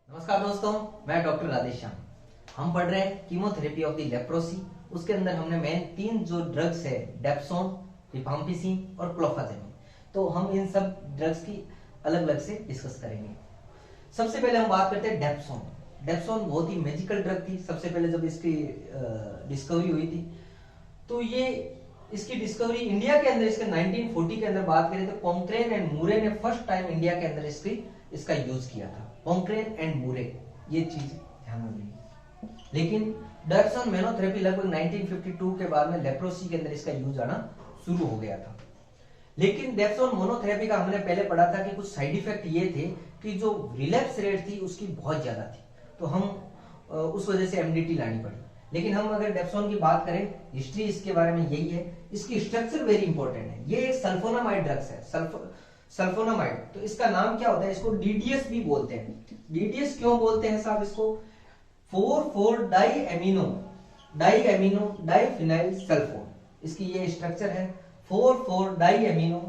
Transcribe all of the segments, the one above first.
नमस्कार दोस्तों, मैं डॉक्टर राधेश्याम। हम पढ़ रहे हैं कीमोथेरेपी ऑफ द लेप्रोसी। उसके अंदर हमने मेन 3 जो ड्रग्स है, डेप्सोन, रिफाम्पिसिन और क्लोफाजेमिन। तो हम इन सब ड्रग्स की अलग अलग से डिस्कस करेंगे। सबसे पहले हम बात करते हैं डेप्सोन। डेप्सोन बहुत ही मैजिकल ड्रग थी। सबसे पहले जब इसकी डिस्कवरी हुई थी तो ये इसकी डिस्कवरी इंडिया के अंदर इसके 1940 के अंदर बात करें तो कॉन्क्रेन एंड मूरे ने फर्स्ट टाइम इंडिया के अंदर इसका यूज किया था। कॉन्क्रेन एंड मूरे, ये चीज ध्यान में रखिए। लेकिन डेप्सोन मेनोथेरेपी लगभग 1952 के बाद में लेप्रोसी के अंदर इसका यूज आना शुरू हो गया था। लेकिन डेप्सोन मोनोथेरेपी का हमने पहले पढ़ा था कि कुछ साइड इफेक्ट ये थे कि जो रिलैप्स रेट थी उसकी बहुत ज्यादा थी, तो हम उस वजह से एमडीटी लानी पड़ी। लेकिन हम अगर डेप्सोन की बात करें, हिस्ट्री इसके बारे में यही है। इसकी स्ट्रक्चर वेरी इंपॉर्टेंट है। ये एक सल्फोनामाइड ड्रग्स है, सल्फोनामाइड। तो इसका नाम क्या होता है? इसको डीडीएस भी बोलते हैं। डीडीएस क्यों बोलते हैं साहब इसको? 4,4 डाई एमिनो डाइफिनाइल सल्फोन, इसकी ये स्ट्रक्चर है। 4,4 डाई एमिनो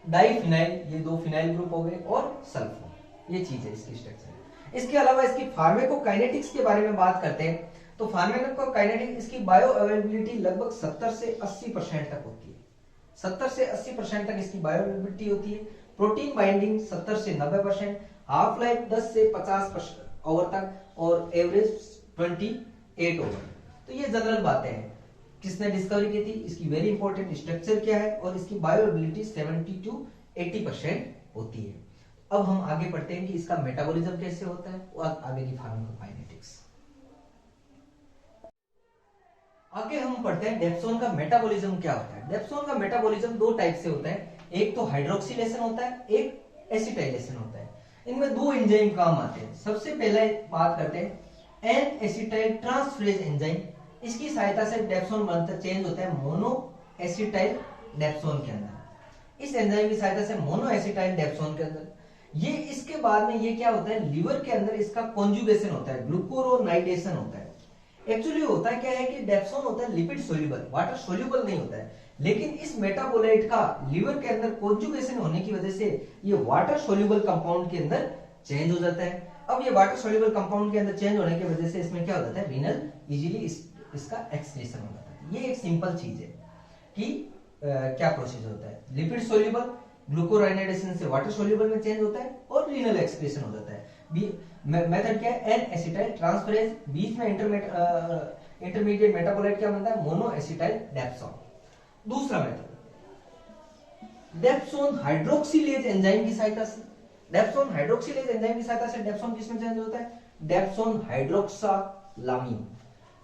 डाइफिनाइल, ये 2 फिनाइल ग्रुप हो गए, और सल्फोन, ये चीज है इसकी स्ट्रक्चर। इसके अलावा इसकी फार्मेकोकाइनेटिक्स के बारे में बात करते हैं तो फार्मेकोकाइनेटिक्स, इसकी बायो अवेलेबिलिटी लगभग 70 से 80% तक होती है। 70 से 80% तक इसकी बायो अवेलेबिलिटी होती है। प्रोटीन बाइंडिंग 70 से 90%, हाफ लाइफ 10 से 50 आवर तक, और एवरेज 28 आवर। तो ये जनरल बातें हैं। किसने डिस्कवरी की थी, इसकी वेरी इंपॉर्टेंट स्ट्रक्चर क्या है, और इसकी बायो अवेलेबिलिटी 70 to 80% होती है। अब हम आगे पढ़ते हैं कि इसका मेटाबॉलिज्म कैसे होता है और आगे की फार्माकोकाइनेटिक्स। आगे हम पढ़ते हैं डेप्सोन का मेटाबॉलिज्म क्या होता है। डेप्सोन का मेटाबॉलिज्म 2 टाइप से होता है। एक तो हाइड्रोक्सिलेशन होता है, एक एसिटाइलेशन होता है। इनमें 2 एंजाइम काम आते हैं। सबसे पहले बात करते हैं एन एसिटाइल ट्रांसफरेज एंजाइम। इसकी सहायता से डेप्सोन बनता चेंज होता है मोनो एसिटाइल डेप्सोन के अंदर। इस एंजाइम की सहायता से मोनो एसिटाइल डेप्सोन के अंदर ये, इसके बाद में ये क्या होता है, लिवर के अंदर इसका कॉन्जुगेशन होता है, ग्लूकोरोनाइडेशन होता है। एक्चुअली होता है क्या है कि डेप्सोन होता है लिपिड सोल्यूबल, वाटर सोल्यूबल नहीं होता है। लेकिन इस मेटाबोलाइट का लिवर के अंदर कॉन्जुगेशन होने की वजह से ये वाटर सोल्यूबल कंपाउंड के अंदर चेंज हो जाता है। अब ये वाटर सोल्यूबल कंपाउंड के अंदर चेंज होने की वजह से इसमें क्या हो जाता है, रीनल इजीली इसका एक्सक्रीशन हो जाता है। ये एक सिंपल चीज है कि क्या प्रोसीजर होता है। लिपिड सोल्यूबल ग्लूकोराइनेडेशन से वाटर सोल्यूबल में चेंज होता है और रीनल एक्सक्रीशन हो जाता है। मेथड क्या है, एन एसिटाइल ट्रांसफरेज, बीच में इंटरमीडिएट मेटाबोलाइट क्या बनता है, मोनो एसिटाइल डेप्सोन। दूसरा मेथड डेप्सोन हाइड्रोक्सिलेज एंजाइम की सहायता से। डेप्सोन हाइड्रोक्सिलेज एंजाइम की सहायता से डेप्सोन किसमें चेंज होता है, डेप्सोन हाइड्रोक्सालामीन।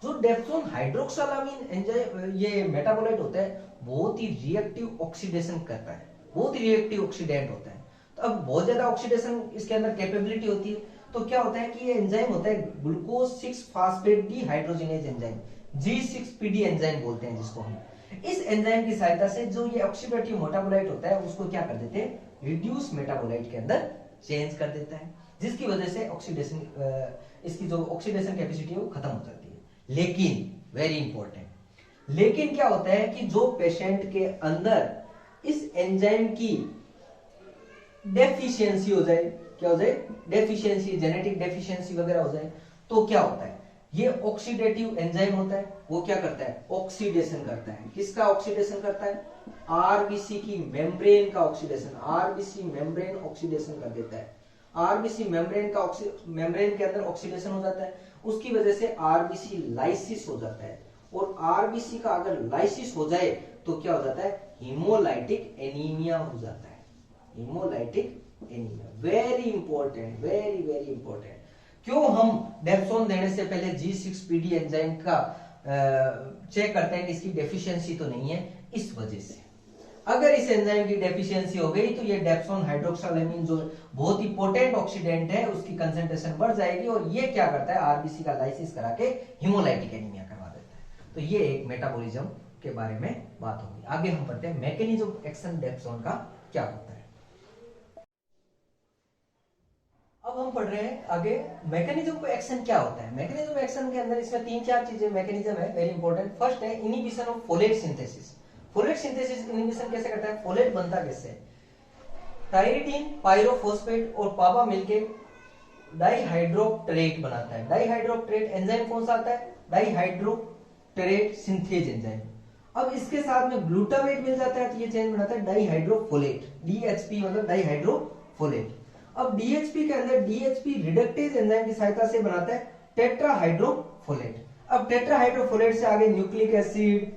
जो डेप्सोन हाइड्रोक्सालामीन एंजाइम, ये मेटाबोलाइट होता है, बहुत ही रिएक्टिव ऑक्सीडेशन करता है, बहुत ही रिएक्टिव ऑक्सीडेंट होता है। तो अब बहुत ज्यादा ऑक्सीडेशन इसके अंदर कैपेबिलिटी होती है, तो क्या होता है कि ये एंजाइम होता है glucose 6 phosphate dehydrogenase enzyme, G6PD enzyme बोलते हैं जिसको हम। इस एंजाइम की सहायता से जो ये ऑक्सीडेटिव मेटाबोलाइट होता है उसको क्या कर देते हैं, रिड्यूस मेटाबोलाइट के अंदर चेंज कर देता है, जिसकी वजह से ऑक्सीडेशन, इसकी जो ऑक्सीडेशन कैपेसिटी है वो खत्म हो जाती है। लेकिन वेरी इंपॉर्टेंट, लेकिन क्या होता है कि जो पेशेंट के अंदर इस एंजाइम की डेफिशिएंसी हो जाए, क्या हो जाए, डेफिशिएंसी, जेनेटिक डेफिशिएंसी वगैरह हो जाए, तो क्या होता है, ये ऑक्सीडेटिव एंजाइम होता है, वो क्या करता है, ऑक्सीडेशन करता है। किसका ऑक्सीडेशन करता है, आरबीसी की मेम्ब्रेन का ऑक्सीडेशन। आरबीसी मेम्ब्रेन ऑक्सीडेशन कर देता है। आरबीसी मेम्ब्रेन का मेम्ब्रेन के अंदर ऑक्सीडेशन हो जाता है, उसकी वजह से आरबीसी लाइसिस हो जाता है। और आरबीसी का अगर लाइसिस हो जाए तो क्या हो जाता है, हीमोलाइटिक एनीमिया हो जाता है। Haemolytic anaemia very important, very very important. क्यों हम डेप्सोन देने से पहले G6PD एंजाइम का चेक करते हैं कि इसकी डेफिशिएंसी तो नहीं है, इस वजह से। अगर इस एंजाइम की डेफिशिएंसी हो गई तो ये डेप्सोन हाइड्रोक्सालामीन जो बहुत ही पोटेंट ऑक्सीडेंट है उसकी कंसंट्रेशन बढ़ जाएगी, और ये क्या करता है, आरबीसी का लाइसिस करा के हीमोलाइटिक एनीमिया करवा देता है। तो ये एक मेटाबॉलिज्म के बारे में बात होगी। आगे हम पढ़ते हैं मैकेनिज्म एक्शन डेप्सोन का क्या होता है। अब हम पढ़ रहे हैं आगे मैकेनिज्म ऑफ एक्शन क्या होता है। मैकेनिज्म एक्शन के अंदर इसमें 3-4 चीजें मैकेनिज्म है, वेरी इंपॉर्टेंट। फर्स्ट है inhibition of folate synthesis. Folate synthesis inhibition कैसे करता है, फोलेट बनता कैसे है, टायरिडीन, पायरोफॉस्फेट और पापा मिलके डाइहाइड्रोक्टेरेट बनाता है। डाइहाइड्रोक्टेरेट एंजाइम कौन सा आता है? डाइहाइड्रोक्टेरेट सिंथेज एंजाइम। अब इसके साथ में ग्लूटामेट मिल जाता है तो ये चेंज बनाता है डाइहाइड्रोफोलेट। डीएचपी मतलब डाइहाइड्रोफोलेट। अब डीएचपी के अंदर डीएचपी रिडक्टेज एंजाइम की सहायता से बनाता है टेट्राहाइड्रोफोलेट। अब टेट्राहाइड्रोफोलेट से आगे न्यूक्लिक एसिड,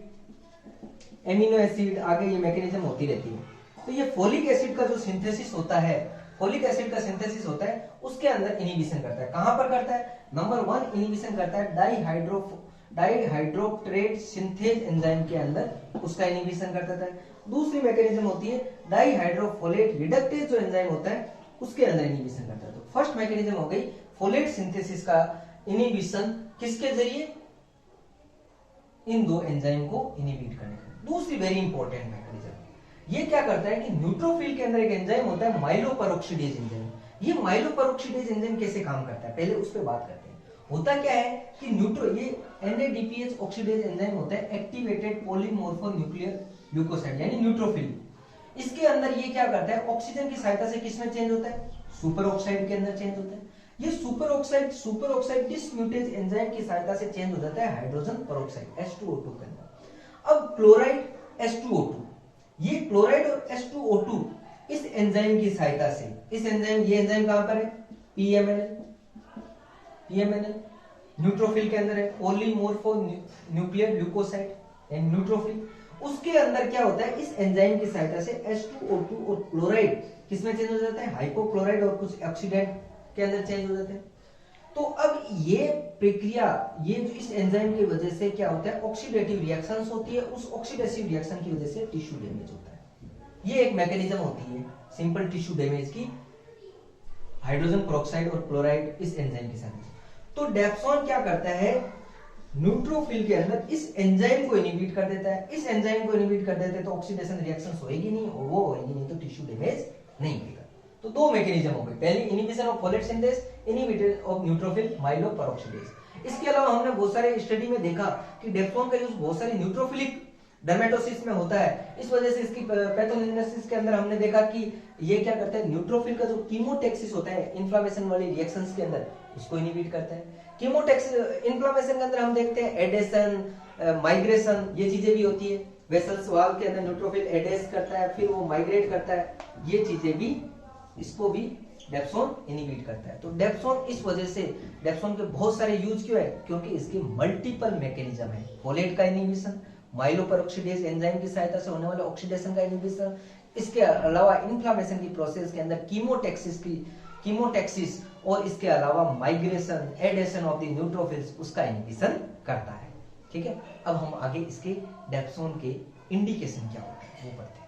एमिनो एसिड, आगे ये मैकेनिज्म होती रहती है। तो ये फोलिक एसिड का जो सिंथेसिस होता है, फोलिक एसिड का सिंथेसिस होता है, उसके अंदर इनिबिशन करता है। कहां पर करता है? नंबर 1 इनिबिशन करता है डाइहाइड्रोक्टेरेट सिंथेज एंजाइम के अंदर, उसका इनिबिशन करता है। दूसरी मैकेनिज्म होती है डाइहाइड्रोफोलेट रिडक्टेज जो एंजाइम होता है उसके अंदर इनिबिशन करता है। तो फर्स्ट मैकेनिज्म हो गई फोलेट सिंथेसिस का इनिबिशन, किसके जरिए? इन दो एंजाइम को इनिबिट करने का। दूसरी वेरी इंपॉर्टेंट मैकेनिज्म, ये क्या करता है कि न्यूट्रोफिल के अंदर एक एंजाइम होता है माइलोपेरोक्सीडेज एंजाइम। ये माइलोपेरोक्सीडेज एंजाइम कैसे काम करता है, पहले उस पर बात करते हैं। होता क्या है कि ये NADPH ऑक्सीडेज एंजाइम होता है एक्टिवेटेड पॉलीमॉर्फोन्यूक्लियर ग्लूकोसाइड यानी न्यूट्रोफिल। इसके अंदर ये क्या करता है, ऑक्सीजन की सहायता से किसमें चेंज होता है? सुपर ऑक्साइड के अंदर चेंज होता है। ये सुपर ऑक्साइड डिसम्यूटेज एंजाइम की सहायता से चेंज हो जाता है हाइड्रोजन पेरोक्साइड H2O2 के अंदर। अब क्लोराइड H2O2, ये क्लोराइड और H2O2 इस एंजाइम की सहायता से, ये एंजाइम कहां पर है? PMNL न्यूट्रोफिल के अंदर है, पॉलीमॉर्फोन्यूक्लियर ग्लूकोसाइड एंड न्यूट्रोफिल। उसके अंदर क्या होता है, इस एंजाइम की सहायता से H2O2 और क्लोराइड किसमें चेंज हो जाता है? हाइपोक्लोराइड और कुछ ऑक्सीडेंट के अंदर चेंज हो जाते हैं। तो अब ये प्रक्रिया, ये जो इस एंजाइम की वजह से क्या होता है, ऑक्सीडेटिव रिएक्शंस होती है। उस ऑक्सीडेटिव रिएक्शन की वजह से टिश्यू डैमेज होता है। ये एक मैकेनिज्म होती है सिंपल टिश्यू डैमेज की, हाइड्रोजन पेरोक्साइड और क्लोराइड इस एंजाइम के साथ। तो डेप्सोन क्या करता है, न्यूट्रोफिल के अंदर इस एंजाइम को इनिबिट कर देता है। इस एंजाइम को इनिबिट कर देते हैं तो ऑक्सीडेशन रिएक्शंस होएगी नहीं, और वो होएगी नहीं तो टिश्यू डैमेज नहीं होगा। तो दो मैकेनिज्म हो गए, पहली inhibition of folate synthase, inhibition of neutrophil माइलोपेरोक्सीडेज। इसके अलावा हमने बहुत सारे स्टडी में देखा कि डेप्सोन का यूज बहुत सारी न्यूट्रोफिलिक डर्मेटोसिस में होता है। इस वजह से इसकी पैथोजेनेसिस के अंदर हमने देखा कि ये क्या करता है, न्यूट्रोफिल का जो कीमोटैक्सिस होता है इन्फ्लेमेशन वाली रिएक्शंस के अंदर, उसको इनिबिट करता है। कीमोटैक्सिस इन्फ्लेमेशन के अंदर हम देखते हैं एडेशन, माइग्रेशन, ये चीजें भी होती है। वेसल्स वॉल के अंदर न्यूट्रोफिल एडेस करता है, फिर वो माइग्रेट करता है, ये चीजें भी, इसको भी डेप्सोन इनिबिट करता है। तो डेप्सोन, इस वजह से डेप्सोन के बहुत सारे यूज क्यों है, क्योंकि इसके मल्टीपल मैकेनिज्म है। फोलेट का इनिबिशन, माइलोपेरोक्सीडेज एंजाइम की सहायता से होने वाले ऑक्सीडेशन का इनिबिशन, इसके अलावा इन्फ्लेमेशन की प्रोसेस के अंदर कीमोटैक्सिस और इसके अलावा migration, adhesion of the neutrophils, उसका इनिबिशन करता है। ठीक है, अब हम आगे इसके डेप्सोन के इंडिकेशन क्या होते हैं वो पढ़ते हैं।